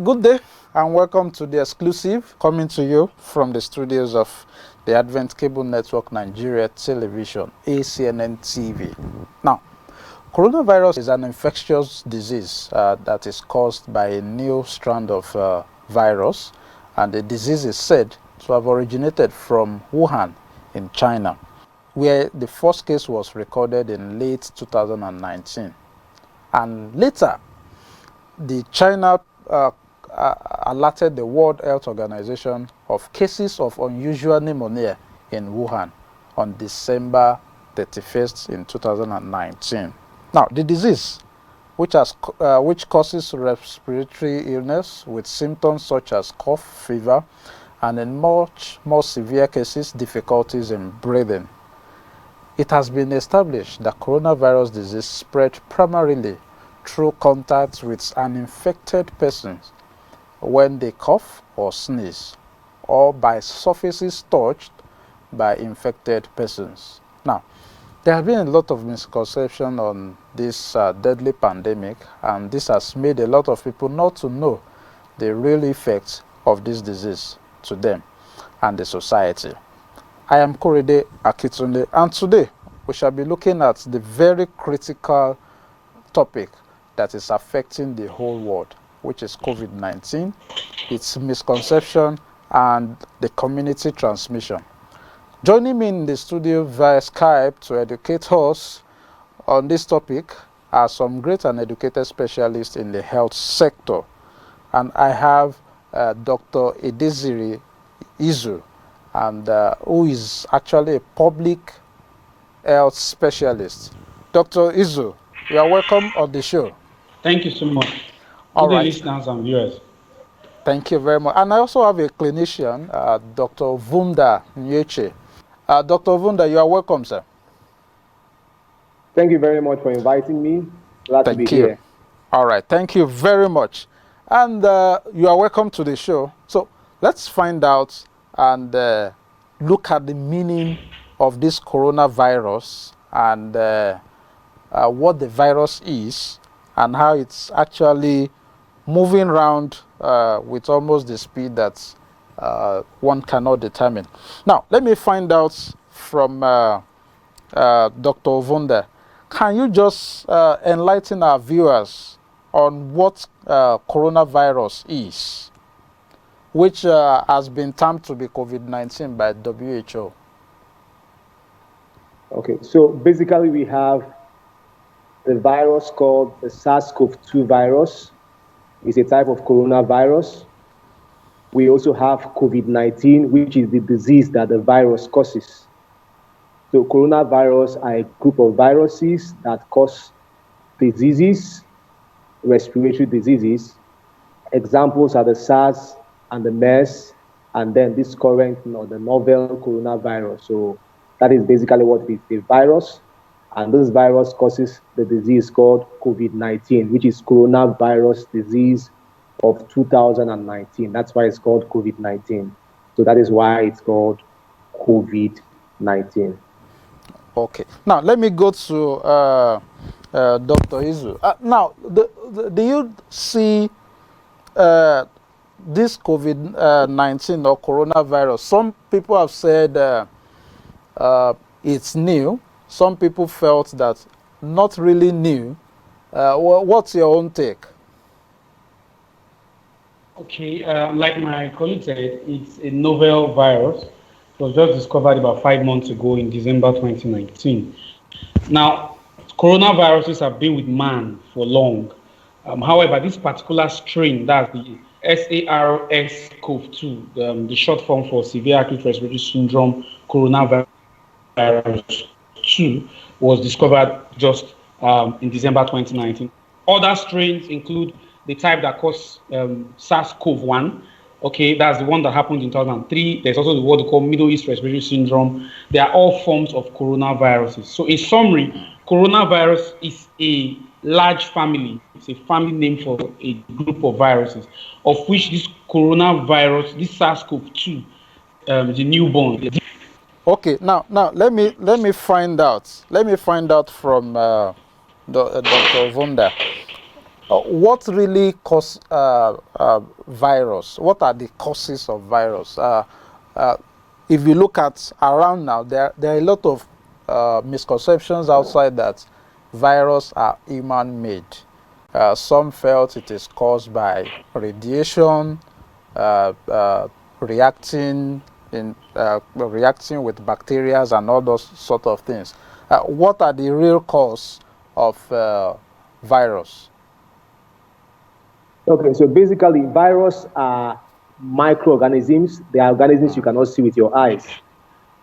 Good day and welcome to the exclusive coming to you from the studios of the Advent Cable Network Nigeria Television, ACNNTV. Now, coronavirus is an infectious disease that is caused by a new strand of virus, and the disease is said to have originated from Wuhan in China, where the first case was recorded in late 2019. And later, the China alerted the World Health Organization of cases of unusual pneumonia in Wuhan on December 31st in 2019. Now, the disease, which causes respiratory illness with symptoms such as cough, fever, and in much more severe cases, difficulties in breathing. It has been established that coronavirus disease spread primarily through contact with an infected person when they cough or sneeze, or by surfaces touched by infected persons. Now, there have been a lot of misconception on this deadly pandemic, and this has made a lot of people not to know the real effects of this disease to them and the society. I am Korede Akitunde, and today we shall be looking at the very critical topic that is affecting the whole world, which is COVID-19, its misconception, and the community transmission. Joining me in the studio via Skype to educate us on this topic are some great and educated specialists in the health sector. And I have Dr. Edeziri Izu, and who is actually a public health specialist. Dr. Izu, you are welcome on the show. Thank you so much. All Good right. day, listeners and viewers. Thank you very much. And I also have a clinician, Dr. Vunda Nyeche. Dr. Vunda, you are welcome, sir. Thank you very much for inviting me. Glad to be here. All right. Thank you very much. And you are welcome to the show. So let's find out and look at the meaning of this coronavirus and what the virus is and how it's actually moving around with almost the speed that one cannot determine. Now, let me find out from Dr. Vunda. Can you just enlighten our viewers on what coronavirus is, which has been termed to be COVID-19 by WHO? Okay, so basically we have the virus called the SARS-CoV-2 virus. It's a type of coronavirus. We also have COVID-19, which is the disease that the virus causes. So coronavirus are a group of viruses that cause diseases, respiratory diseases. Examples are the SARS and the MERS, and then this current, the novel coronavirus. So that is basically what it is, a virus. And this virus causes the disease called COVID-19, which is coronavirus disease of 2019. That's why it's called COVID-19. So that is why it's called COVID-19. Okay. Now, let me go to Dr. Izu. Now, do you see this COVID-19 or coronavirus? Some people have said it's new. Some people felt that not really new. What's your own take? Okay, like my colleague said, it's a novel virus. It was just discovered about 5 months ago in December 2019. Now, coronaviruses have been with man for long. However, this particular strain, that's the SARS-CoV-2, the short form for severe acute respiratory syndrome coronavirus 2, was discovered just in December 2019. Other strains include the type that caused SARS-CoV-1. Okay, that's the one that happened in 2003. There's also what they call Middle East Respiratory Syndrome. They are all forms of coronaviruses. So in summary, coronavirus is a large family. It's a family name for a group of viruses, of which this coronavirus, this SARS-CoV-2, is a newborn. Okay, now let me find out. Let me find out from Dr. Vunda. What really causes virus? What are the causes of virus? If you look at around now, there are a lot of misconceptions outside that viruses are human-made. Some felt it is caused by radiation, reacting with bacteria and all those sort of things. What are the real cause of virus? Okay, so basically, viruses are microorganisms. They are organisms you cannot see with your eyes.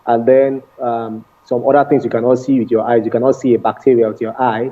And then some other things you cannot see with your eyes. You cannot see a bacteria with your eye.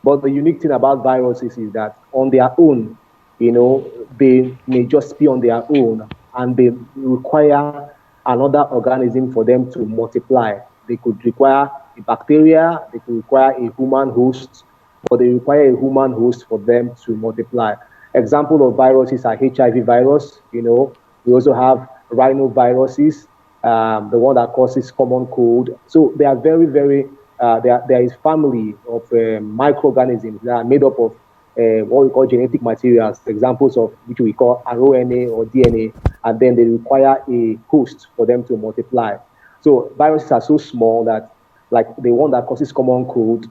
But the unique thing about viruses is that on their own, they may just be on their own, and they require another organism for them to multiply. They could require a bacteria, they could require a human host, but they require a human host for them to multiply. Example of viruses are HIV virus. We also have rhinoviruses, the one that causes common cold. So they are very, very, there is family of microorganisms that are made up of what we call genetic materials, examples of which we call RNA or DNA, and then they require a host for them to multiply. So viruses are so small that, like the one that causes common cold,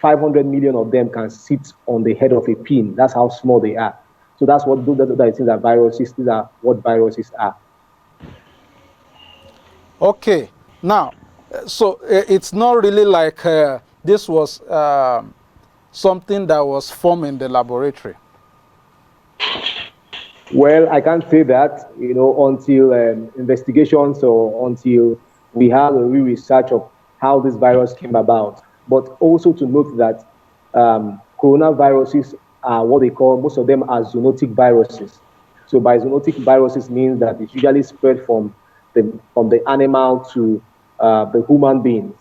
500 million of them can sit on the head of a pin. That's how small they are. So that's what I think that viruses, these are what viruses are. Okay, now, so it's not really like this was something that was formed in the laboratory. Well, I can't say that, until investigations or until we have a real research of how this virus came about. But also to note that coronaviruses are what they call, most of them are zoonotic viruses. So by zoonotic viruses means that it's usually spread from the animal to the human beings.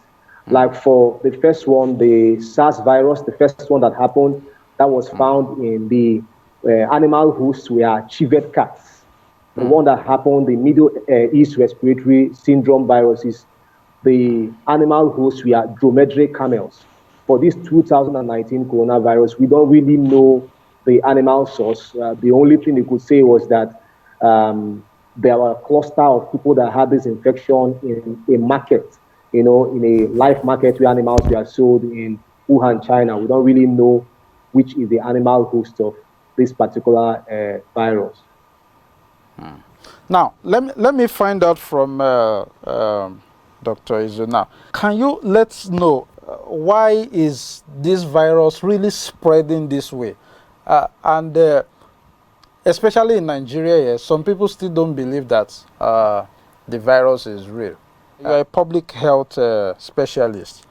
Like for the first one, the SARS virus, the first one that happened, that was found in the animal hosts were civet cats. The one that happened, the Middle East respiratory syndrome viruses, the animal hosts were dromedary camels. For this 2019 coronavirus, we don't really know the animal source. The only thing we could say was that there were a cluster of people that had this infection in a market, in a live market where animals were sold in Wuhan, China. We don't really know which is the animal host of this particular virus. Now, let me find out from Dr. Izuna. Can you let us know why is this virus really spreading this way? And especially in Nigeria, some people still don't believe that the virus is real. You're a public health specialist.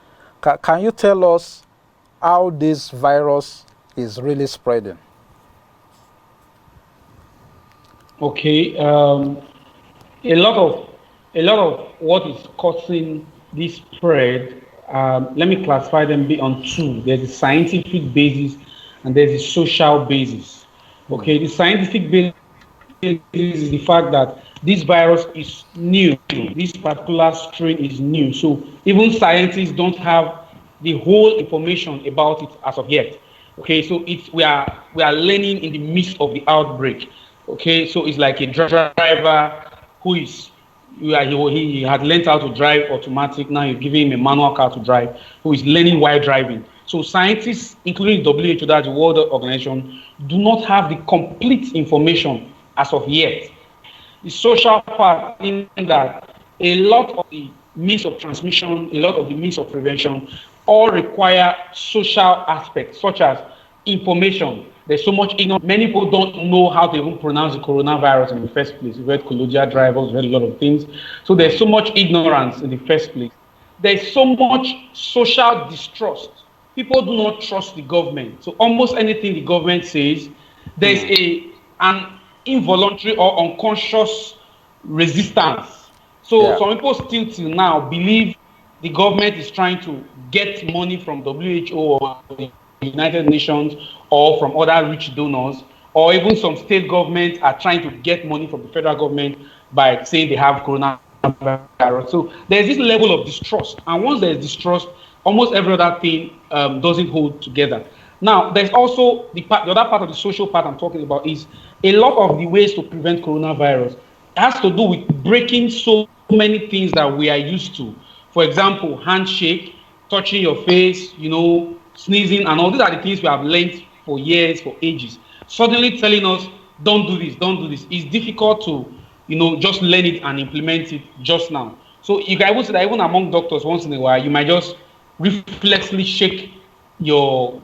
Can you tell us how this virus is really spreading? Okay, a lot of what is causing this spread, let me classify them on two. There's a scientific basis and there's a social basis. Okay, the scientific basis is the fact that this virus is new. This particular strain is new. So even scientists don't have the whole information about it as of yet. Okay, so we are learning in the midst of the outbreak. Okay, so it's like a driver who he had learned how to drive automatic. Now you're giving him a manual car to drive, who is learning while driving. So scientists, including WHO, that's the World Organization, do not have the complete information as of yet. The social part in that a lot of the means of transmission, a lot of the means of prevention, all require social aspects such as information. There's so much ignorance. Many people don't know how to even pronounce the coronavirus in the first place. We've heard colloquial drivers, we've heard a lot of things. So there's so much ignorance in the first place. There's so much social distrust. People do not trust the government. So almost anything the government says, there's an involuntary or unconscious resistance. So some people still till now believe the government is trying to get money from WHO or the United Nations or from other rich donors, or even some state governments are trying to get money from the federal government by saying they have coronavirus. So there's this level of distrust, and once there's distrust, almost every other thing doesn't hold together. Now, there's also the other part of the social part I'm talking about is a lot of the ways to prevent coronavirus has to do with breaking so many things that we are used to. For example, handshake, touching your face, sneezing, and all these are the things we have learned for years, for ages. Suddenly telling us, don't do this, don't do this. It's difficult to, just learn it and implement it just now. So you can even say that even among doctors, once in a while, you might just reflexly shake your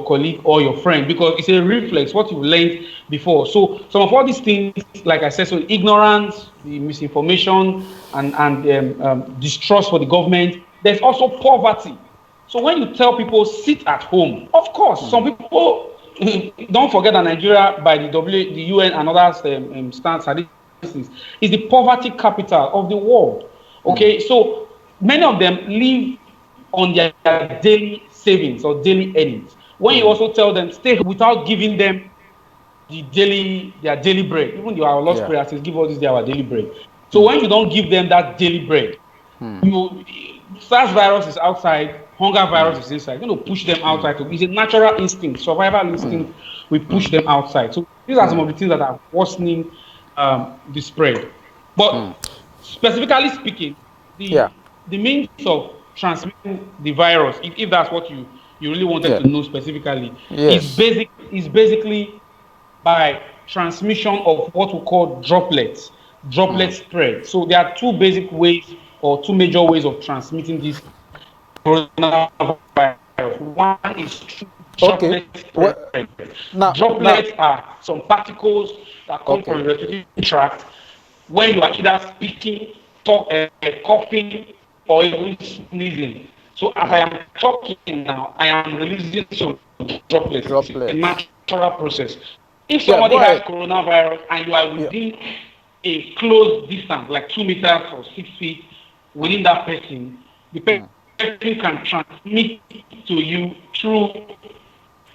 colleague or your friend because it's a reflex, what you've learned before. So some of all these things, like I said, so ignorance, the misinformation, and distrust for the government. There's also poverty. So when you tell people sit at home, of course, some people don't forget that Nigeria, by the UN and other statistics, is the poverty capital of the world. Okay, so many of them live on their daily savings or daily earnings. When you also tell them stay without giving them their daily bread, even our Lord's Prayer says, give us this day our daily bread. So when you don't give them that daily bread, SARS virus is outside, hunger virus is inside. You're going to push them outside. It's a natural instinct, survival instinct. We push them outside. So these are some of the things that are worsening the spread. But specifically speaking, the means of transmitting the virus, if that's what you really wanted to know specifically, is basically by transmission of what we call droplets, droplet spread. So there are two basic ways or two major ways of transmitting this coronavirus. One is droplet spread. Droplets are some particles that come from the respiratory tract when you are either speaking, coughing, or even sneezing. So as I am talking now, I am releasing some droplets. It's a natural process. If somebody has coronavirus and you are within a close distance, like 2 meters or 6 feet within that person, the person can transmit to you through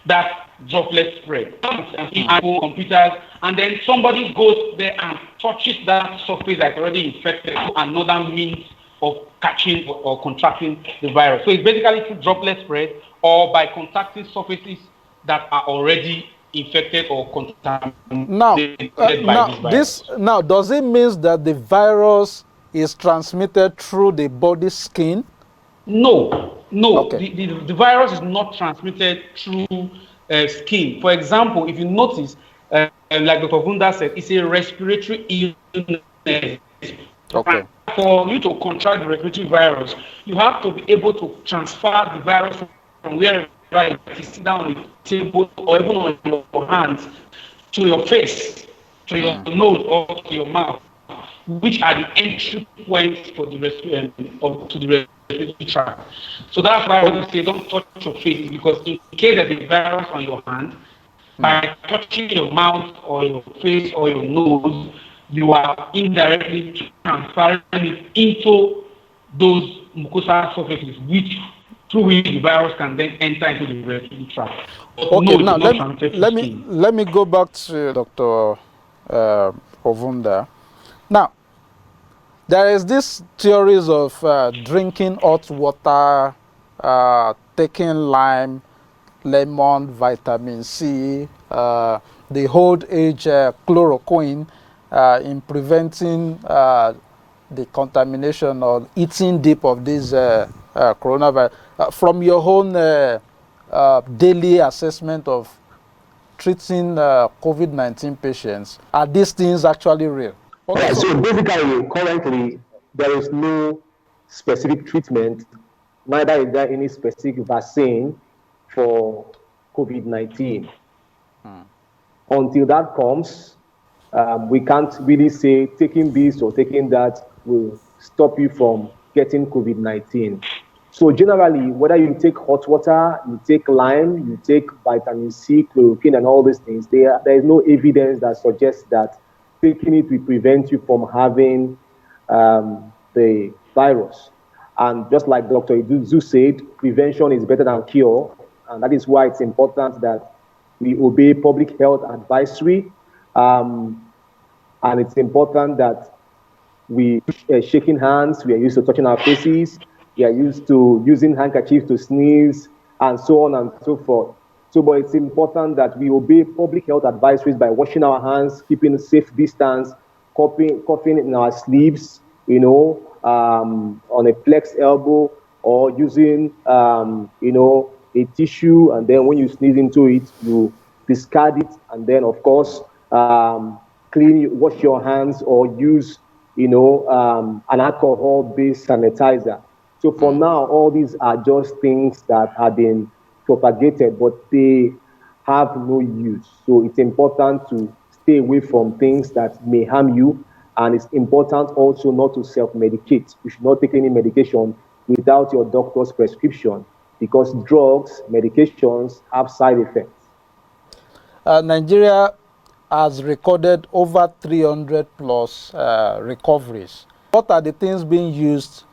that droplet spread. And computers, and then somebody goes there and touches that surface that's already infected to another means of catching or contracting the virus. So it's basically through droplet spread or by contacting surfaces that are already infected or contaminated by this virus. Now, does it mean that the virus is transmitted through the body skin? No. The virus is not transmitted through skin. For example, if you notice, like Dr. Vunda said, it's a respiratory illness. Okay. For you to contract the respiratory virus, you have to be able to transfer the virus from wherever it is, sit down on the table or even on your hands to your face, to your nose or to your mouth, which are the entry points for the respiratory tract. So that's why I would say don't touch your face, because in case there's a virus on your hand, by touching your mouth or your face or your nose, you are indirectly transferring it into those mucosal surfaces, through which the virus can then enter into the respiratory tract. Okay, now let me go back to Dr. Ovunda. Now, there is this theories of drinking hot water, taking lime, lemon, vitamin C, the old age chloroquine in preventing the contamination or eating deep of this coronavirus. From your own daily assessment of treating COVID-19 patients, are these things actually real? Okay. So basically, currently, there is no specific treatment, neither is there any specific vaccine for COVID-19. Until that comes, we can't really say taking this or taking that will stop you from getting COVID-19. So generally, whether you take hot water, you take lime, you take vitamin C, chloroquine, and all these things, there is no evidence that suggests that taking it will prevent you from having the virus. And just like Dr. Iduzu said, prevention is better than cure. And that is why it's important that we obey public health advisory. And it's important that we shaking hands, we are used to touching our faces, we are used to using handkerchiefs to sneeze, and so on and so forth. So, but it's important that we obey public health advisories by washing our hands, keeping a safe distance, coughing in our sleeves, on a flexed elbow, or using, a tissue, and then when you sneeze into it, you discard it, and then, of course, wash your hands, or use, an alcohol-based sanitizer. So for now, all these are just things that have been propagated, but they have no use. So it's important to stay away from things that may harm you. And it's important also not to self-medicate. You should not take any medication without your doctor's prescription, because drugs, medications have side effects. Nigeria has recorded over 300 plus recoveries. What are the things being used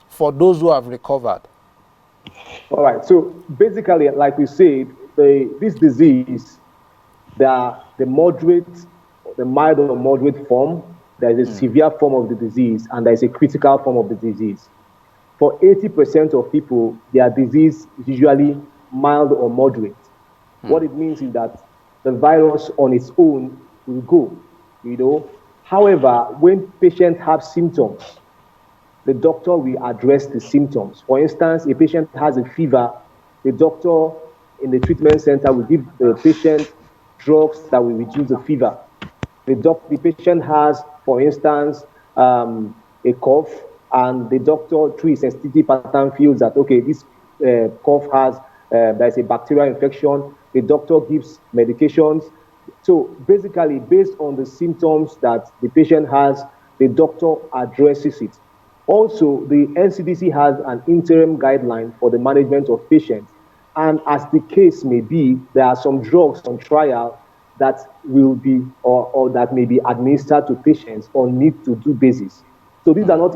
for those who have recovered? All right. So basically, like we said, this disease, the moderate, the mild or moderate form, there is a severe form of the disease, and there is a critical form of the disease. For 80% of people, their disease is usually mild or moderate. What it means is that the virus on its own will go, However, when patients have symptoms, the doctor will address the symptoms. For instance, a patient has a fever, the doctor in the treatment center will give the patient drugs that will reduce the fever. The patient has, for instance, a cough, and the doctor, through his sensitivity pattern, feels that, okay, this cough has, there's a bacterial infection. The doctor gives medications. So basically, based on the symptoms that the patient has, the doctor addresses it. Also, the NCDC has an interim guideline for the management of patients. And as the case may be, there are some drugs on trial that will be, or that may be administered to patients on need-to-do basis. So these are not,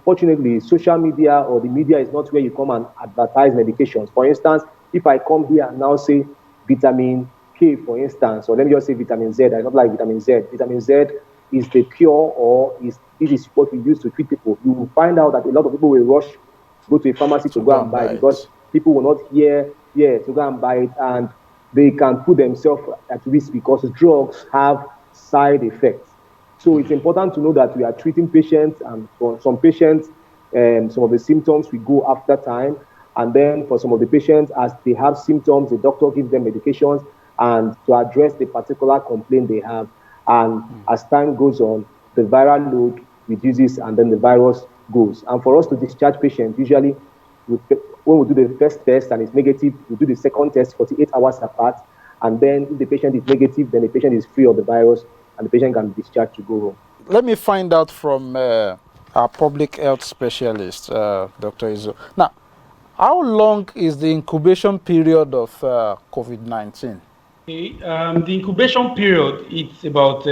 fortunately, social media or the media is not where you come and advertise medications. For instance, if I come here and now say vitamin K, for instance, or let me just say vitamin Z, I don't like vitamin Z. Vitamin Z is the cure, or this is what we use to treat people. You will find out that a lot of people will rush, go to a pharmacy to go and buy it, because people will not hear, to go and buy it, and they can put themselves at risk because drugs have side effects. So it's important to know that we are treating patients, and for some patients, some of the symptoms will go after time. And then for some of the patients, as they have symptoms, the doctor gives them medications and to address the particular complaint they have. And as time goes on, the viral load reduces, and then the virus goes. And for us to discharge patients, usually when we do the first test and it's negative, we do the second test 48 hours apart. And then if the patient is negative, then the patient is free of the virus, and the patient can be discharged to go home. Let me find out from our public health specialist, Dr. Izo. Now, how long is the incubation period of COVID-19? Okay, the incubation period, it's about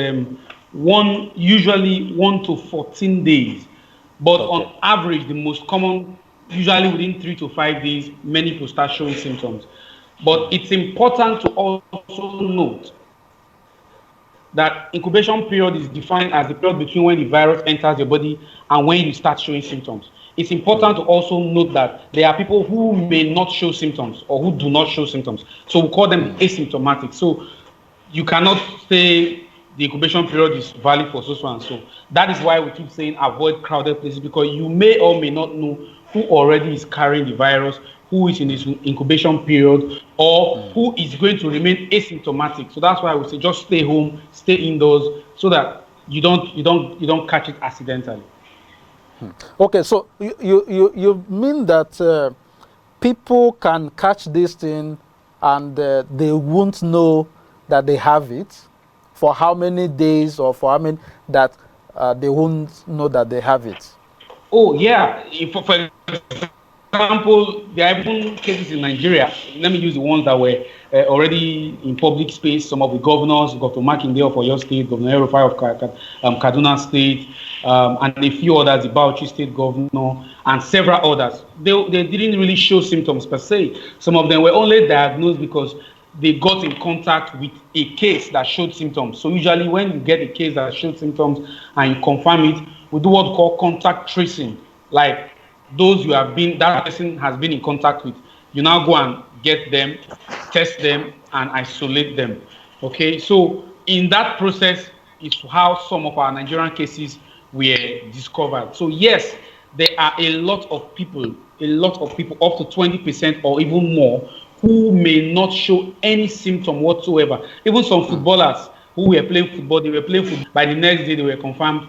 usually 1 to 14 days. But on average, the most common, usually within 3 to 5 days, many people start showing symptoms. But it's important to also note that incubation period is defined as the period between when the virus enters your body and when you start showing symptoms. It's important to also note that there are people who may not show symptoms or who do not show symptoms. So we call them asymptomatic. So you cannot say the incubation period is valid for so and so. That is why we keep saying avoid crowded places, because you may or may not know who already is carrying the virus, who is in this incubation period, or who is going to remain asymptomatic. So that's why we say just stay home, stay indoors, so that you don't catch it accidentally. Okay, so you mean that people can catch this thing and they won't know that they have it for how many days, or for how many that they won't know that they have it? Oh yeah, for example, there are even cases in Nigeria. Let me use the ones that were already in public space. Some of the governors, Dr. Makinde of Oyo State, Governor Erufai of Kaduna State, and a few others, the Bauchi State Governor, and several others. They didn't really show symptoms per se. Some of them were only diagnosed because they got in contact with a case that showed symptoms. So usually when you get a case that showed symptoms and you confirm it, we do what we call contact tracing. Like those that person has been in contact with. You now go and get them, test them, and isolate them. Okay, so in that process is how some of our Nigerian cases were discovered. So yes, there are a lot of people, up to 20% or even more, who may not show any symptom whatsoever. Even some footballers who were playing football, they were playing football. By the next day, they were confirmed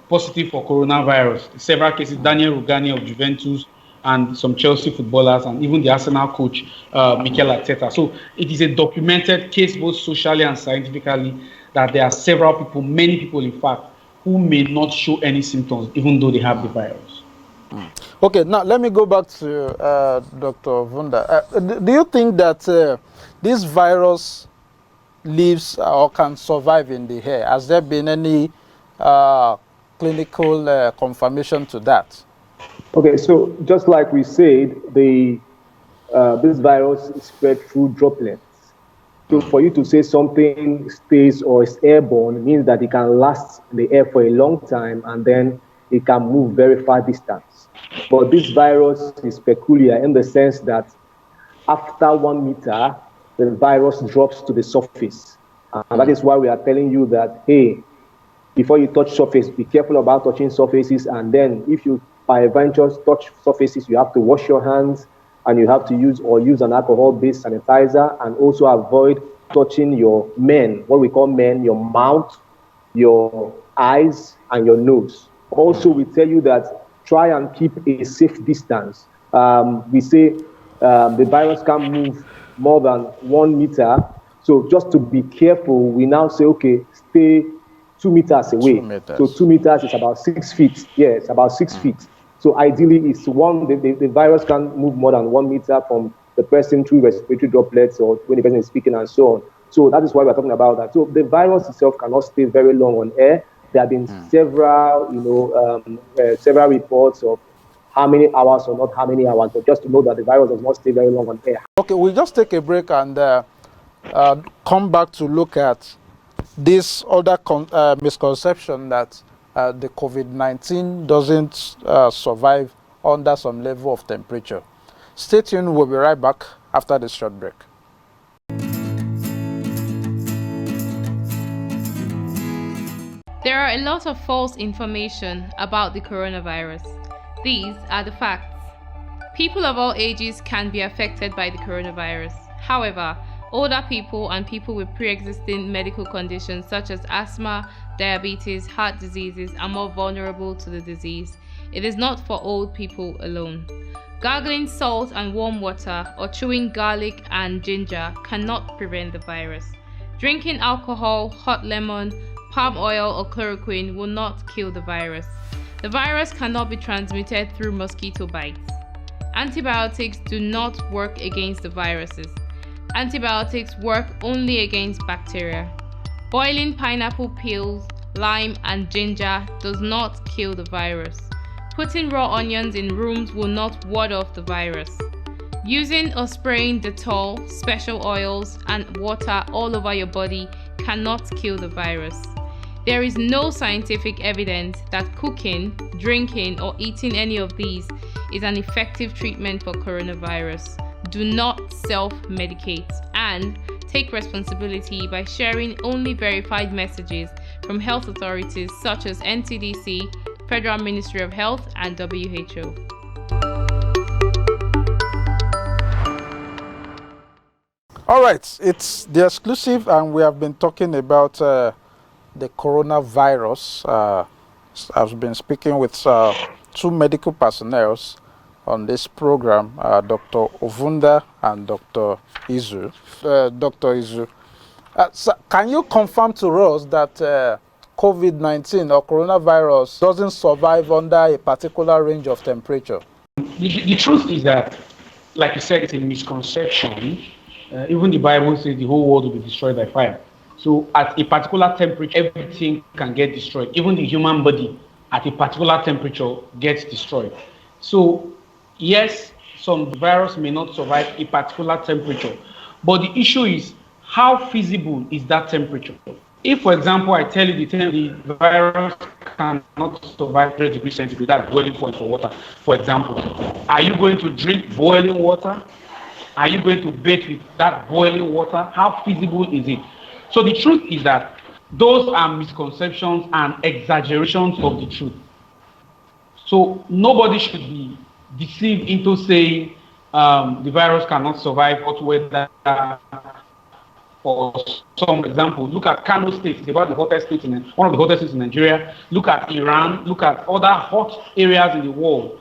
positive for coronavirus. Several cases, Daniel Rugani of Juventus, and some Chelsea footballers, and even the Arsenal coach, Mikel Arteta. So it is a documented case, both socially and scientifically, that there are several people, many people in fact, who may not show any symptoms, even though they have the virus. Okay, now let me go back to Dr. Vunda. Do you think that this virus lives or can survive in the air? Has there been any clinical confirmation to that? Okay, so just like we said, this virus is spread through droplets. So for you to say something stays or is airborne means that it can last in the air for a long time and then it can move very far distance. But this virus is peculiar in the sense that after 1 meter, the virus drops to the surface. And that is why we are telling you that, hey, before you touch surface, be careful about touching surfaces. And then if you by venture touch surfaces, you have to wash your hands and you have to use an alcohol-based sanitizer, and also avoid touching your what we call your mouth, your eyes, and your nose. Also, we tell you that try and keep a safe distance. We say the virus can move more than 1 meter. So just to be careful, we now say, okay, stay 2 meters away. 2 meters. So 2 meters is about 6 feet. Yeah, it's about 6 feet. So ideally, it's the virus can move more than 1 meter from the person through respiratory droplets or when the person is speaking and so on. So that is why we're talking about that. So the virus itself cannot stay very long on air. There have been several reports of how many hours or not how many hours, but just to know that the virus does not stay very long on air. Okay, we'll just take a break and come back to look at this other misconception that the COVID-19 doesn't survive under some level of temperature. Stay tuned, we'll be right back after this short break. There are a lot of false information about the coronavirus. These are the facts. People of all ages can be affected by the coronavirus. However, older people and people with pre-existing medical conditions such as asthma, diabetes, heart diseases are more vulnerable to the disease. It is not for old people alone. Gargling salt and warm water or chewing garlic and ginger cannot prevent the virus. Drinking alcohol, hot lemon, palm oil or chloroquine will not kill the virus. The virus cannot be transmitted through mosquito bites. Antibiotics do not work against the viruses. Antibiotics work only against bacteria. Boiling pineapple peels, lime, and ginger does not kill the virus. Putting raw onions in rooms will not ward off the virus. Using or spraying Dettol, special oils, and water all over your body cannot kill the virus. There is no scientific evidence that cooking, drinking, or eating any of these is an effective treatment for coronavirus. Do not self-medicate and take responsibility by sharing only verified messages from health authorities such as NCDC, Federal Ministry of Health, and WHO. All right, it's the exclusive, and we have been talking about the coronavirus. I've been speaking with two medical personnel on this program, Dr. Ovunda and Dr. Izu. Dr. Izu, so can you confirm to us that COVID-19 or coronavirus doesn't survive under a particular range of temperature? The truth is that, like you said, it's a misconception. Even the Bible says the whole world will be destroyed by fire. So at a particular temperature, everything can get destroyed. Even the human body at a particular temperature gets destroyed. So yes, some virus may not survive a particular temperature, but the issue is how feasible is that temperature? if, for example, I tell you the virus cannot survive 100 degrees centigrade, that's boiling point for water, for example, are you going to drink boiling water? Are you going to bathe with that boiling water? How feasible is it? So the truth is that those are misconceptions and exaggerations of the truth. So nobody should be deceived into saying the virus cannot survive hot weather. For some example, look at Kano State, it's about the hottest state one of the hottest states in Nigeria. Look at Iran, look at other hot areas in the world.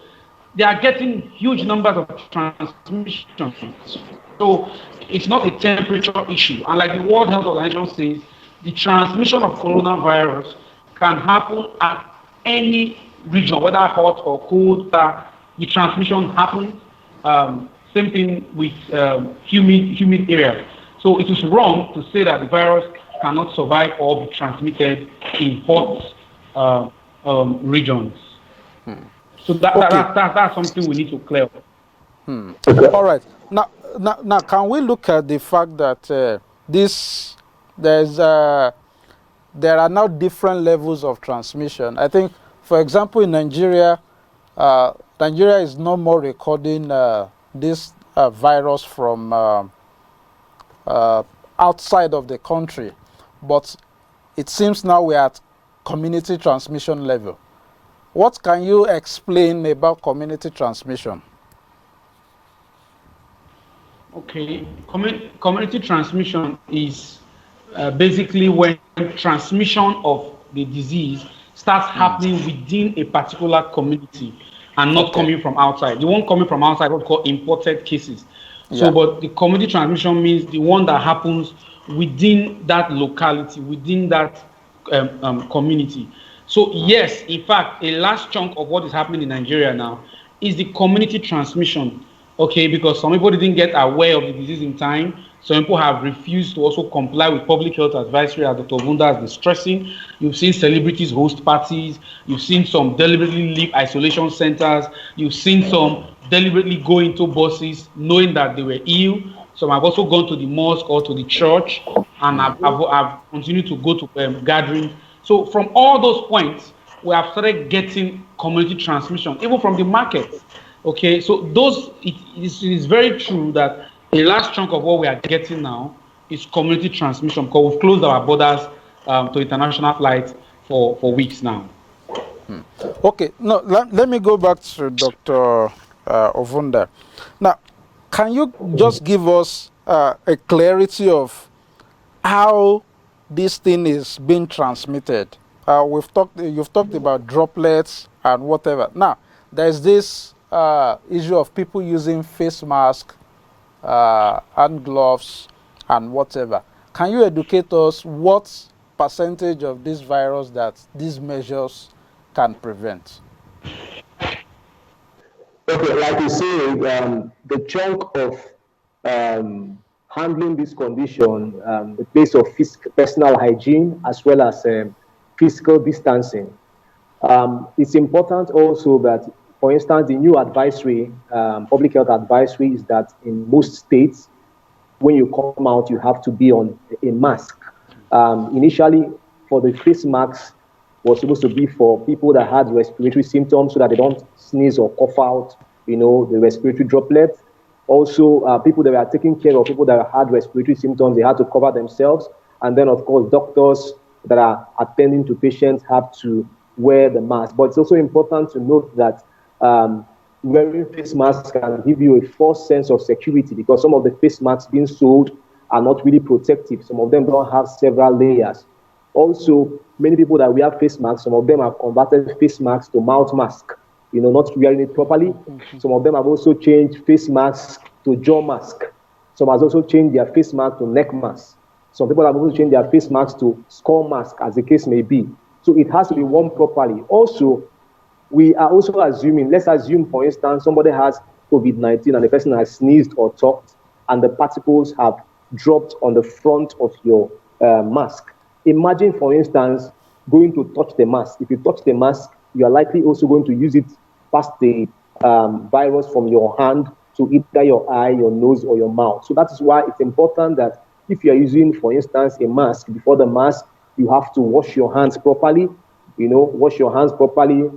They are getting huge numbers of transmissions. So it's not a temperature issue. And like the World Health Organization says, the transmission of coronavirus can happen at any region, whether hot or cold. The transmission happens. Same thing with humid areas. So it is wrong to say that the virus cannot survive or be transmitted in hot regions. So that's something we need to clear up. All right. Now, can we look at the fact that there are now different levels of transmission? I think, for example, in Nigeria, Nigeria is no more recording this virus from outside of the country, but it seems now we are at community transmission level. What can you explain about community transmission? Okay, community transmission is basically when transmission of the disease starts happening within a particular community and not coming from outside. The one coming from outside is called imported cases. So, but the community transmission means the one that happens within that locality, within that community. So yes, in fact, a large chunk of what is happening in Nigeria now is the community transmission, okay, because some people didn't get aware of the disease in time. Some people have refused to also comply with public health advisory, as Dr. Vunda has been stressing. You've seen celebrities host parties. You've seen some deliberately leave isolation centers. You've seen some deliberately go into buses knowing that they were ill. Some have also gone to the mosque or to the church, and have continued to go to gatherings. So from all those points, we have started getting community transmission, even from the market. Okay, so it is very true that a large chunk of what we are getting now is community transmission, because we've closed our borders to international flights for weeks now. Okay, no, let me go back to Dr. Ovunda. Now, can you just give us a clarity of how this thing is being transmitted? You've talked about droplets and whatever. Now, there's this issue of people using face masks, hand gloves, and whatever. Can you educate us what percentage of this virus that these measures can prevent? Okay, like you say, the chunk of handling this condition, the place of personal hygiene as well as physical distancing. It's important also that, for instance, the new advisory, public health advisory, is that in most states, when you come out, you have to be on a mask. Initially, for the face masks, was supposed to be for people that had respiratory symptoms so that they don't sneeze or cough out, the respiratory droplets. Also, people that were taking care of people that had respiratory symptoms, they had to cover themselves. And then, of course, doctors that are attending to patients have to wear the mask. But it's also important to note that wearing face masks can give you a false sense of security, because some of the face masks being sold are not really protective. Some of them don't have several layers. Also, many people that wear face masks, some of them have converted face masks to mouth mask, not wearing it properly. Some of them have also changed face masks to jaw mask. Some have also changed their face mask to neck mask. Some people have also changed their face masks to skull mask, as the case may be. So it has to be worn properly. Also, we are also assuming, let's assume, for instance, somebody has COVID-19 and the person has sneezed or talked, and the particles have dropped on the front of your mask. Imagine, for instance, going to touch the mask. If you touch the mask, you are likely also going to use it past the virus from your hand to either your eye, your nose, or your mouth. So that is why it's important that if you are using, for instance, a mask, before the mask, you have to wash your hands properly. Wash your hands properly.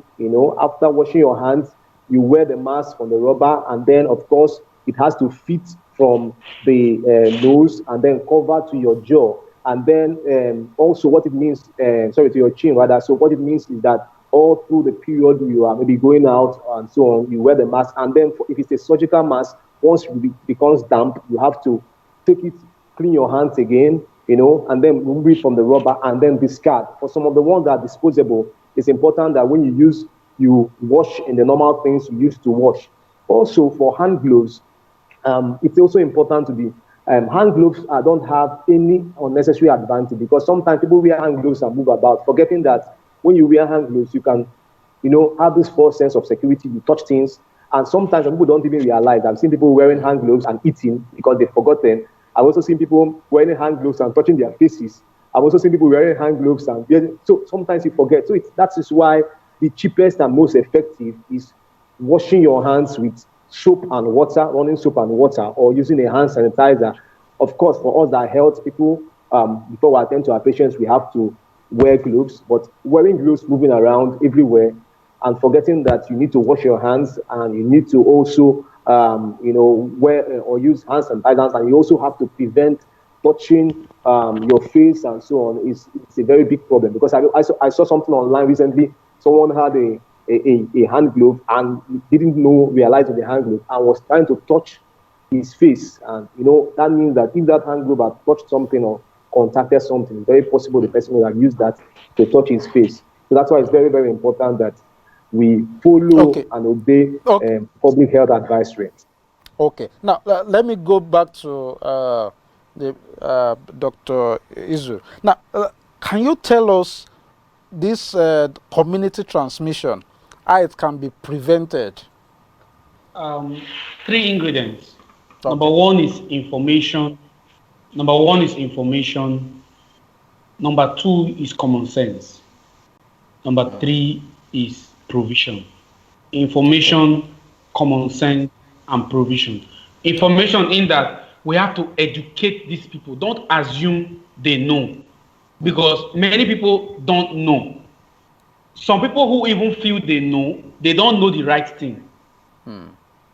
After washing your hands, you wear the mask from the rubber, and then, of course, it has to fit from the nose and then cover to your jaw. And then also what it means, to your chin rather. So what it means is that all through the period you are maybe going out and so on, you wear the mask. And then if it's a surgical mask, once it becomes damp, you have to take it, clean your hands again, and then remove it from the rubber and then discard. For some of the ones that are disposable, it's important that when you use, you wash in the normal things you used to wash. Also, for hand gloves, it's also important to be, hand gloves don't have any unnecessary advantage, because sometimes people wear hand gloves and move about, forgetting that when you wear hand gloves, you can, have this false sense of security. You touch things, and sometimes people don't even realize. I've seen people wearing hand gloves and eating because they've forgotten. I've also seen people wearing hand gloves and touching their faces. I've also seen people wearing hand gloves and so sometimes you forget. So that is why the cheapest and most effective is washing your hands with soap and water, running soap and water, or using a hand sanitizer. Of course, for us that health people, before we attend to our patients, we have to wear gloves, but wearing gloves, moving around everywhere, and forgetting that you need to wash your hands, and you need to also, wear or use hand sanitizers, and you also have to prevent touching your face and so on. It's a very big problem, because I saw something online recently. Someone had a hand glove and didn't realize the hand glove, and was trying to touch his face, and that means that if that hand glove had touched something or contacted something, it's very possible the person would have used that to touch his face. So that's why it's very, very important that we follow and obey public health advisory. Okay. Now, let me go back to Dr. Izu. Now, can you tell us this community transmission, how it can be prevented? 3 ingredients. Okay. Number one is information. Number 2 is common sense. Number 3 is provision. Information, common sense, and provision. Information in that we have to educate these people. Don't assume they know, because many people don't know. Some people who even feel they know, they don't know the right thing.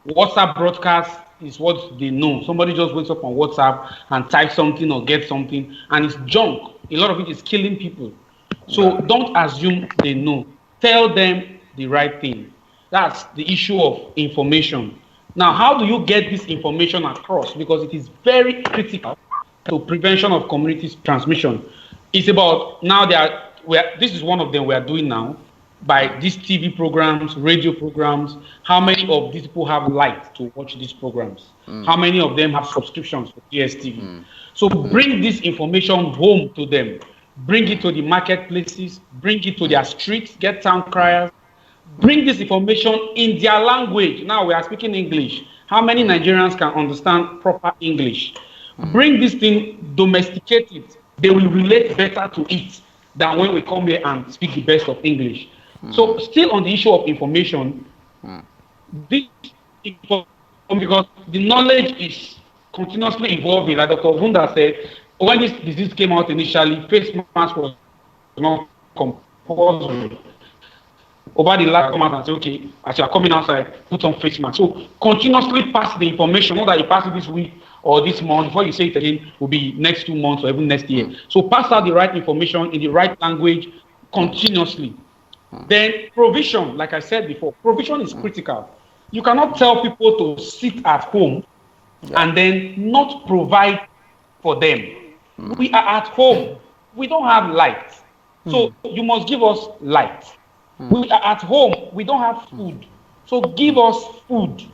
WhatsApp broadcast is what they know. Somebody just wakes up on WhatsApp and types something or gets something, and it's junk. A lot of it is killing people. So don't assume they know. Tell them the right thing. That's the issue of information. Now, how do you get this information across? Because it is very critical to prevention of community transmission. It's about, now this is one of them we are doing now, by these TV programs, radio programs. How many of these people have light to watch these programs? How many of them have subscriptions for DSTV? So bring this information home to them. Bring it to the marketplaces, bring it to their streets, get town criers. Bring this information in their language. Now we are speaking English. How many Nigerians can understand proper English? Bring this thing, domesticate it. They will relate better to it than when we come here and speak the best of English. So still on the issue of information, because the knowledge is continuously evolving. Like Dr. Vunda said, when this disease came out initially, face mask was not compulsory. Over the last month, and say, okay, as you are coming outside, put on face mask. So continuously pass the information, not that you pass it this week or this month. Before you say it again, will be next 2 months or even next year. So pass out the right information in the right language continuously. Then provision, like I said before, provision is critical. You cannot tell people to sit at home and then not provide for them. We are at home. We don't have light. So you must give us light. We are at home. We don't have food. So give us food.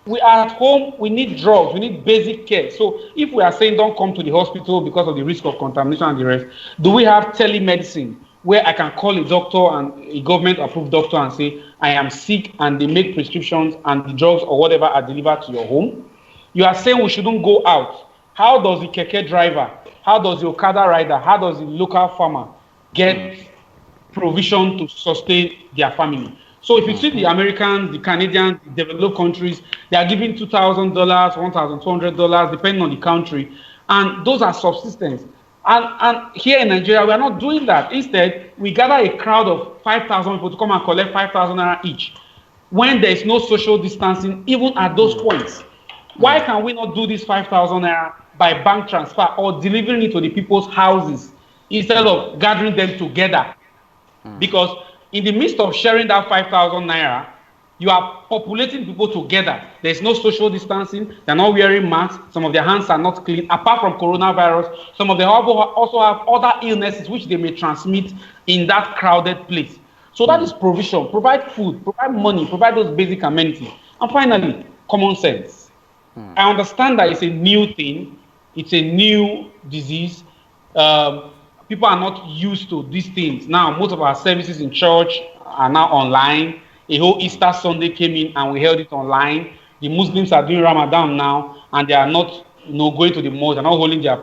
We are at home. We need drugs. We need basic care. So if we are saying don't come to the hospital because of the risk of contamination and the rest, do we have telemedicine where I can call a doctor, and a government-approved doctor, and say, I am sick, and they make prescriptions and the drugs or whatever are delivered to your home? You are saying we shouldn't go out. How does the keke driver, how does the Okada rider, how does the local farmer get provision to sustain their family? So if you see the Americans, the Canadians, the developed countries, they are giving $2,000, $1,200, depending on the country, and those are subsistence. And here in Nigeria, we are not doing that. Instead, we gather a crowd of 5,000 people to come and collect 5,000 naira each, when there is no social distancing, even at those points. Why can we not do this 5,000 naira by bank transfer or delivering it to the people's houses instead of gathering them together? Because in the midst of sharing that 5,000 naira, you are populating people together. There's no social distancing. They're not wearing masks. Some of their hands are not clean. Apart from coronavirus, some of them also have other illnesses which they may transmit in that crowded place. So that is provision. Provide food, provide money, provide those basic amenities. And finally, common sense. I understand that it's a new thing. It's a new disease. People are not used to these things. Now, most of our services in church are now online. A whole Easter Sunday came in and we held it online. The Muslims are doing Ramadan now, and they are not, going to the mosque. They're not holding their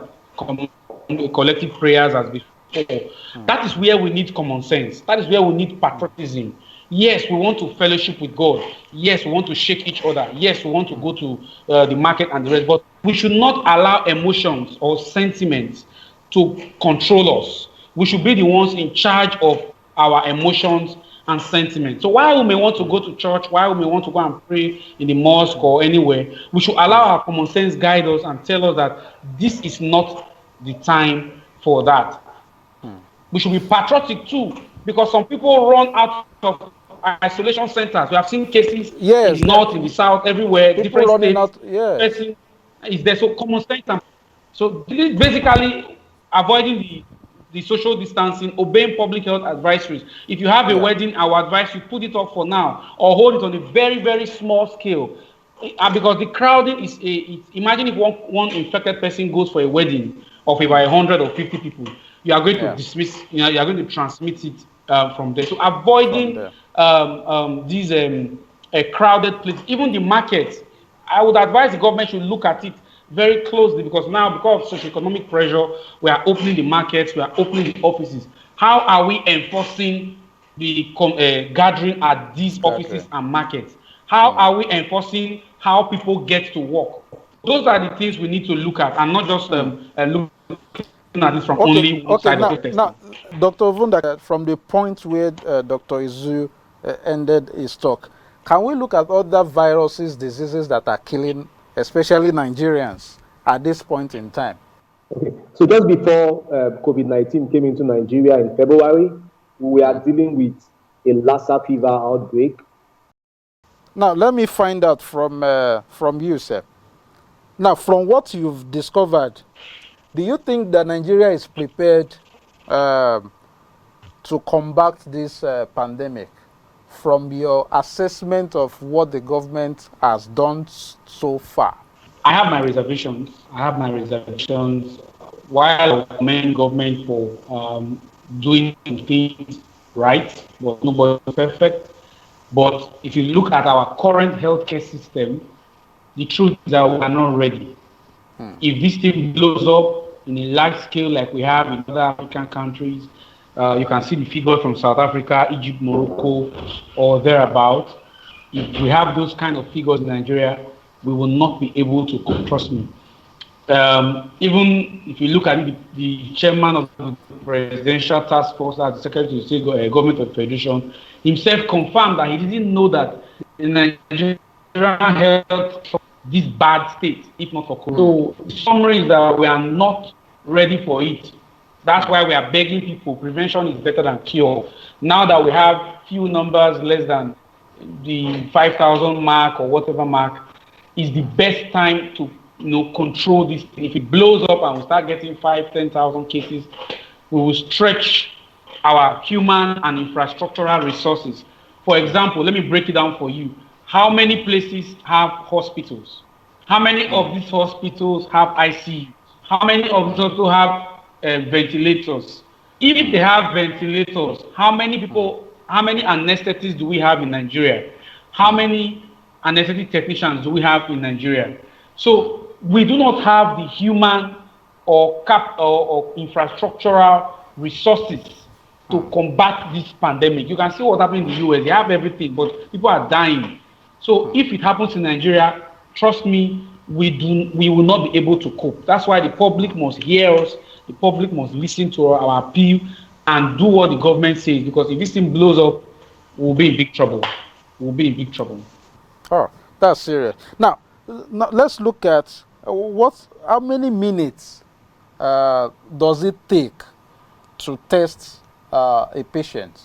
collective prayers as before. That is where we need common sense. That is where we need patriotism. Yes, we want to fellowship with God. Yes, we want to shake each other. Yes, we want to go to the market and the rest. But we should not allow emotions or sentiments to control us. We should be the ones in charge of our emotions and sentiments. So while we may want to go to church, while we may want to go and pray in the mosque or anywhere, we should allow our common sense guide us and tell us that this is not the time for that. We should be patriotic too, because some people run out of isolation centers. We have seen cases in the north, in the south, everywhere, different states. Person is there. So common sense. So basically avoiding the social distancing, obeying public health advisories. If you have a wedding, I would advise you put it up for now or hold it on a very, very small scale. Because the crowding is imagine if one infected person goes for a wedding of about 100 or 50 people, you are going to dismiss, you are going to transmit it from there. So avoiding these crowded places, even the markets, I would advise the government should look at it very closely, because now, because of socioeconomic pressure, we are opening the markets, we are opening the offices. How are we enforcing the gathering at these offices and markets? How are we enforcing how people get to work? Those are the things we need to look at, and not just looking at this from only one side of the test. Now, Dr. Vunda, from the point where Dr. Izu ended his talk, can we look at other viruses, diseases that are killing especially Nigerians at this point in time? Okay, so just before COVID-19 came into Nigeria in February, we are dealing with a Lassa fever outbreak. Now, let me find out from you, sir. Now, from what you've discovered, do you think that Nigeria is prepared to combat this pandemic? From your assessment of what the government has done so far? I have my reservations. While I commend government for doing things right, but nobody is perfect. But if you look at our current healthcare system, the truth is that we are not ready. If this thing blows up in a large scale like we have in other African countries, you can see the figures from South Africa, Egypt, Morocco, or thereabout. If we have those kind of figures in Nigeria, we will not be able to cope, trust me. Even if you look at it, the chairman of the Presidential Task Force, as the Secretary of the State Government of Federation, himself confirmed that he didn't know that in Nigeria health this bad state, if not for Corona. So the summary is that we are not ready for it. That's why we are begging people, prevention is better than cure. Now that we have few numbers less than the 5,000 mark or whatever mark, is the best time to control this thing. If it blows up and we start getting 5,000-10,000 cases, we will stretch our human and infrastructural resources. For example, let me break it down for you. How many places have hospitals? How many of these hospitals have ICU? How many of these also have ventilators? If they have ventilators, how many anesthetists do we have in Nigeria? How many anesthetic technicians do we have in Nigeria? So we do not have the human or infrastructural resources to combat this pandemic. You can see what's happening in the US. They have everything, but people are dying. So if it happens in Nigeria, trust me, we will not be able to cope. That's why the public must hear us. the public must listen to our appeal and do what the government says, because if this thing blows up, we'll be in big trouble. We'll be in big trouble. Oh, that's serious. Now let's look at how many minutes does it take to test a patient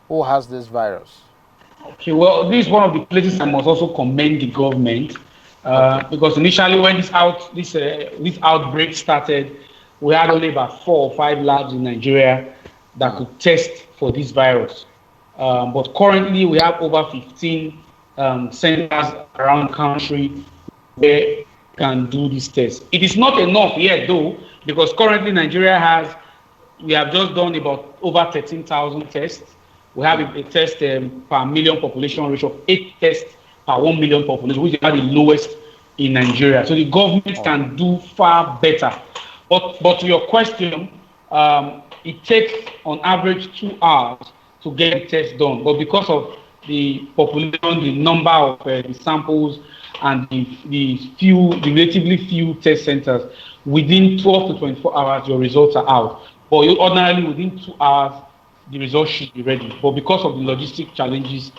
who has this virus? Okay, well, this is one of the places I must also commend the government, because initially when this outbreak started, we had only about 4 or 5 labs in Nigeria that could test for this virus. But currently we have over 15 centers around the country where we can do this test. It is not enough yet though, because currently we have just done about over 13,000 tests. We have a test per million population ratio of 8 tests per 1 million population, which is the lowest in Nigeria. So the government can do far better. But to your question, it takes on average 2 hours to get the test done. But because of the population, the number of the samples, and the relatively few test centers, within 12 to 24 hours, your results are out. But ordinarily, within 2 hours, the results should be ready. But because of the logistic challenges,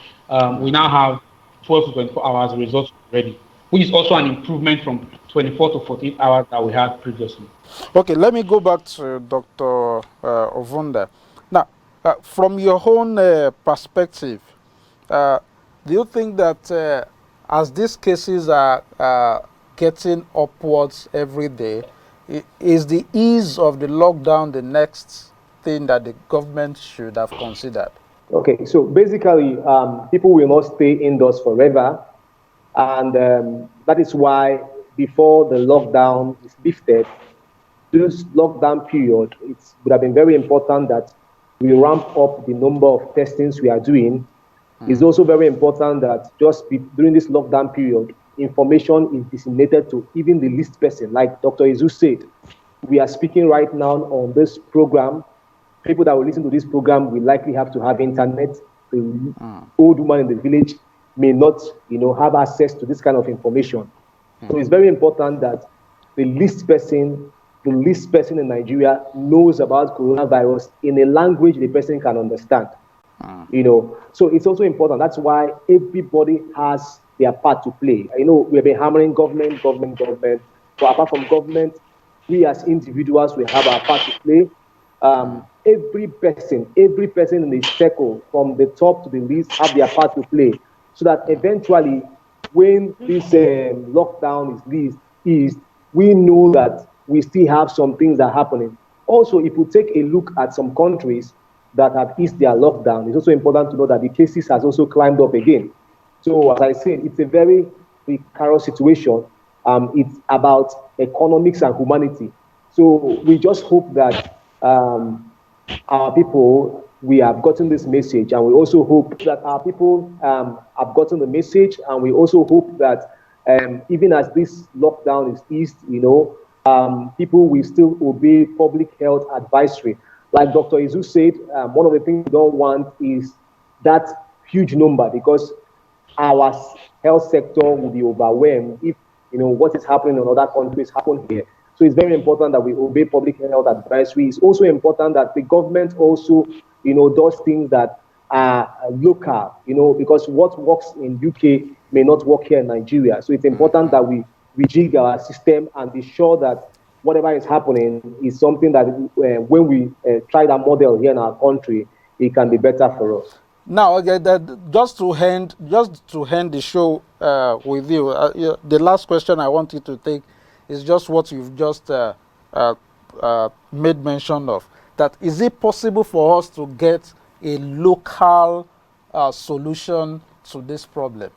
we now have 12 to 24 hours, the results are ready, which is also an improvement from 24 to 48 hours that we had previously. Okay, let me go back to Dr. Ovunda. Now, from your own perspective, do you think that as these cases are getting upwards every day, is the ease of the lockdown the next thing that the government should have considered? Okay, so basically, people will not stay indoors forever. And that is why before the lockdown is lifted, this lockdown period, it would have been very important that we ramp up the number of testings we are doing. It's also very important that during this lockdown period, information is disseminated to even the least person. Like Dr. Izu said, we are speaking right now on this program. People that will listen to this program will likely have to have internet. The old woman in the village may not, have access to this kind of information. So it's very important that the least person in Nigeria knows about coronavirus in a language the person can understand. So it's also important. That's why everybody has their part to play. We've been hammering government. But apart from government, we as individuals, we have our part to play. Every person in the circle, from the top to the least, have their part to play, so that eventually, when this lockdown is eased, we know that we still have some things that are happening. Also, if we take a look at some countries that have eased their lockdown, it's also important to know that the cases has also climbed up again. So, as I said, it's a very precarious situation. It's about economics and humanity. So we just hope that our people, we have gotten this message, and we also hope that our people have gotten the message, and we also hope that even as this lockdown is eased, people will still obey public health advisory. Like Dr. Izu said, one of the things we don't want is that huge number, because our health sector will be overwhelmed if what is happening in other countries happen here. So it's very important that we obey public health advisory. It's also important that the government also, does things that are local, because what works in UK may not work here in Nigeria. So it's important that we rejig our system and be sure that whatever is happening is something that when we try that model here in our country, it can be better for us. Now, okay, just to end the show with you, the last question I want you to take is just what you've just made mention of. That is it possible for us to get a local solution to this problem?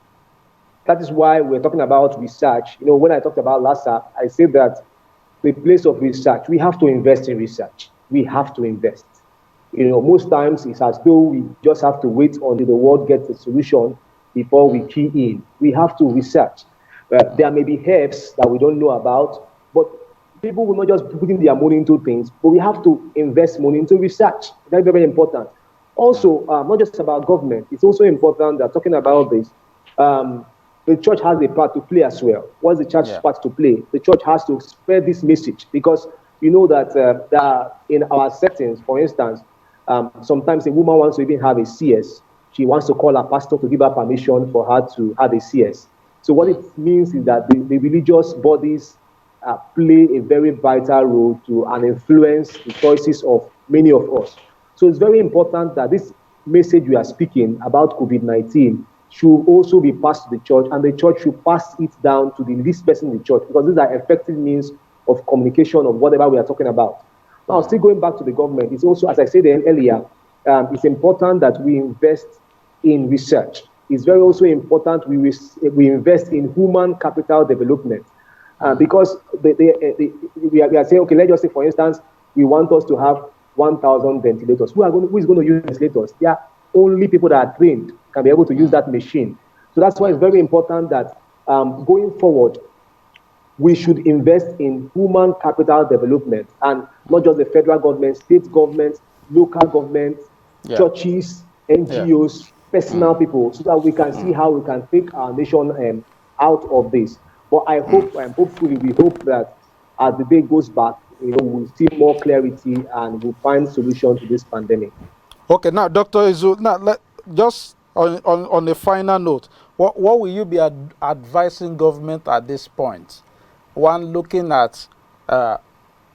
That is why we're talking about research. When I talked about LASA, I said that the place of research, we have to invest in research. We have to invest. Most times it's as though we just have to wait until the world gets a solution before we key in. We have to research. There may be herbs that we don't know about, but people will not just put in their money into things, but we have to invest money into research. That's very, very important. Also, not just about government, it's also important that talking about this, the church has a part to play as well. What's the church's part to play? The church has to spread this message, because You know that in our settings, for instance, sometimes a woman wants to even have a CS. She wants to call her pastor to give her permission for her to have a CS. So what it means is that the religious bodies play a very vital role to and influence the choices of many of us. So it's very important that this message we are speaking about COVID-19 should also be passed to the church, and the church should pass it down to the least person in the church, because these are effective means of communication of whatever we are talking about. Now, still going back to the government, it's also, as I said earlier, it's important that we invest in research. It's very also important we invest in human capital development, because we are saying, okay, let's just say, for instance, we want us to have 1,000 ventilators. Who is going to use ventilators? They are only people that are trained can be able to use that machine. So that's why it's very important that going forward, we should invest in human capital development, and not just the federal government, state governments, local governments, churches, NGOs, personal people, so that we can see how we can take our nation out of this. But I hope, and hopefully we hope that as the day goes back, we'll see more clarity and we'll find solution to this pandemic. Okay, now, Dr. Izu, now just on a final note, what will you be advising government at this point? One, looking at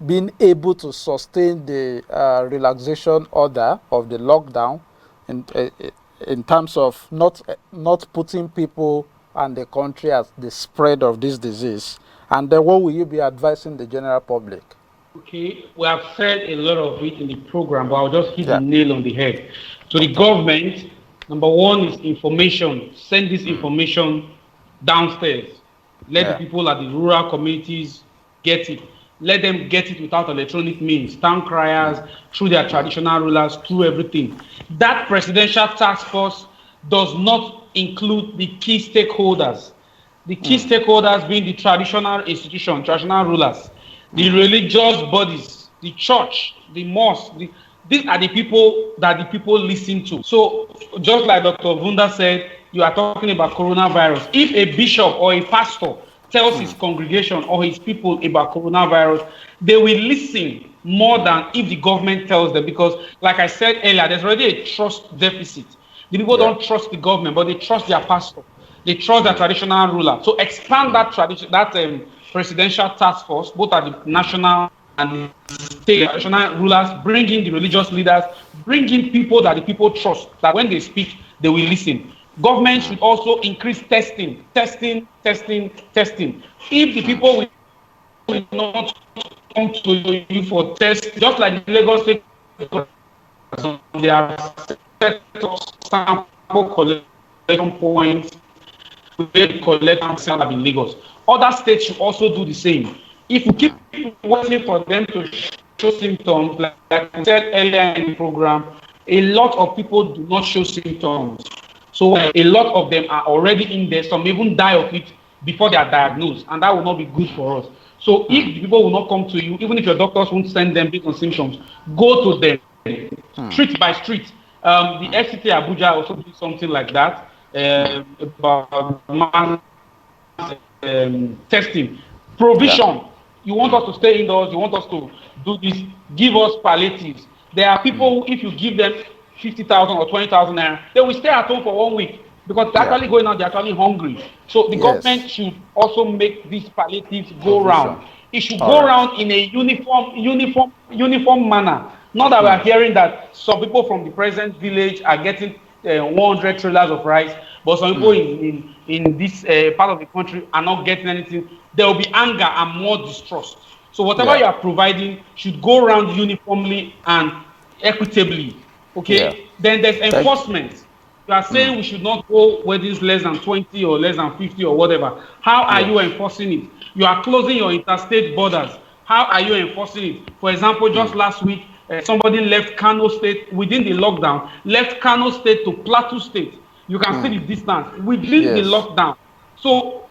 being able to sustain the relaxation order of the lockdown in terms of not putting people and the country at the spread of this disease. And then what will you be advising the general public? Okay, we have said a lot of it in the program, but I'll just hit the nail on the head. So the government, number one is information. Send this information downstairs. Let the people at the rural communities get it. Let them get it without electronic means, town criers, through their traditional rulers, through everything. That presidential task force does not include the key stakeholders. The key stakeholders being the traditional institution, traditional rulers, the religious bodies, the church, the mosque. These are the people that the people listen to. So just like Dr. Vunda said, you are talking about coronavirus. If a bishop or a pastor tells his congregation or his people about coronavirus, they will listen more than if the government tells them, because like I said earlier, there's already a trust deficit. The people don't trust the government, but they trust their pastor. They trust their traditional ruler. So expand that presidential task force, both at the national and state traditional rulers, bring in the religious leaders, bring in people that the people trust, that when they speak, they will listen. Government should also increase testing. If the people will not come to you for tests, just like the Lagos State, they are set up sample collection points where they collect and sell in Lagos. Other states should also do the same. If we keep waiting for them to show symptoms, like I said earlier in the program, a lot of people do not show symptoms. So a lot of them are already in there. Some even die of it before they are diagnosed, and that will not be good for us. So if the people will not come to you, even if your doctors won't send them based on symptoms, go to them, street by street. The FCT Abuja also did something like that about mass testing. Provision. You want us to stay indoors, you want us to do this, give us palliatives. There are people who, if you give them 50,000 or 20,000 naira, they will stay at home for 1 week because they're actually going out, they're actually hungry. So the government should also make these palliatives go round. It should go round in a uniform manner. Not that we are hearing that some people from the present village are getting 100 trailers of rice, but some people in this part of the country are not getting anything. There will be anger and more distrust. So whatever you are providing should go around uniformly and equitably. Okay. Then there's enforcement. You are saying we should not go weddings less than 20 or less than 50 or whatever. How are you enforcing it? You are closing your interstate borders. How are you enforcing it? For example, just last week, somebody left Kano State within the lockdown, left Kano State to Plateau State. You can see the distance within the lockdown. So,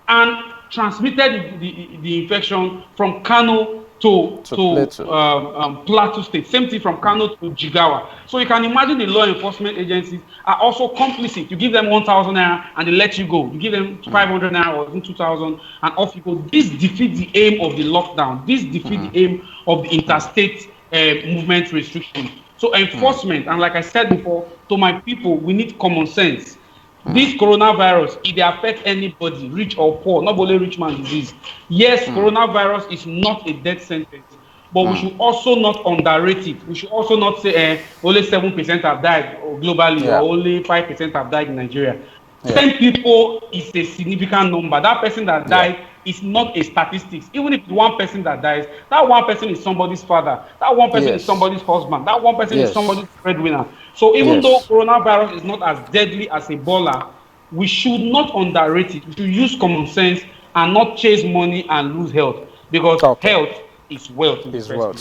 and transmitted the infection from Kano to Plateau. Plateau State. Same thing from Kano to Jigawa. So you can imagine the law enforcement agencies are also complicit. You give them 1,000 naira and they let you go. You give them 500 naira or even 2,000 and off you go. This defeats the aim of the lockdown. This defeats the aim of the interstate movement restriction. So enforcement, and like I said before, to my people, we need common sense. This coronavirus, it affects anybody, rich or poor, not only rich man disease. Yes, coronavirus is not a death sentence, but we should also not underrate it. We should also not say only 7% have died globally, or only 5% have died in Nigeria. 10 people is a significant number. That person that died is not a statistics. Even if one person that dies, that one person is somebody's father. That one person is somebody's husband. That one person is somebody's breadwinner. So even though coronavirus is not as deadly as Ebola, we should not underrate it. We should use common sense and not chase money and lose health, because health is wealth.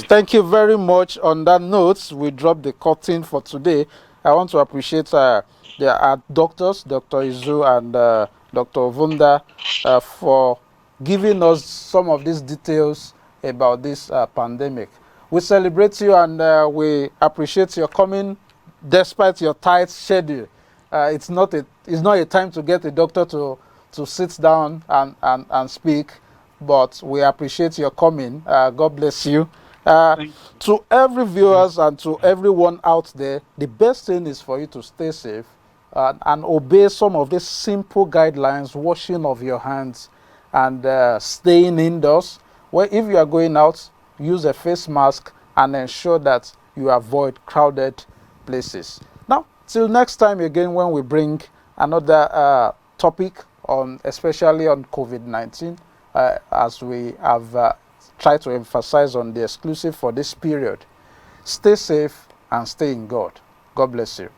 Thank you very much. On that note, we drop the curtain for today. I want to appreciate our doctors, Dr. Izu and Dr. Vunda, for giving us some of these details about this pandemic. We celebrate you and we appreciate your coming despite your tight schedule. It's not a time to get a doctor to sit down and speak, but we appreciate your coming. God bless you. To every viewers and to everyone out there, the best thing is for you to stay safe and obey some of these simple guidelines: washing of your hands and staying indoors. Well, if you are going out, use a face mask and ensure that you avoid crowded places. Now, till next time again, when we bring another topic on, especially on COVID-19, as we have tried to emphasize on the exclusive for this period. Stay safe and stay in God. God bless you.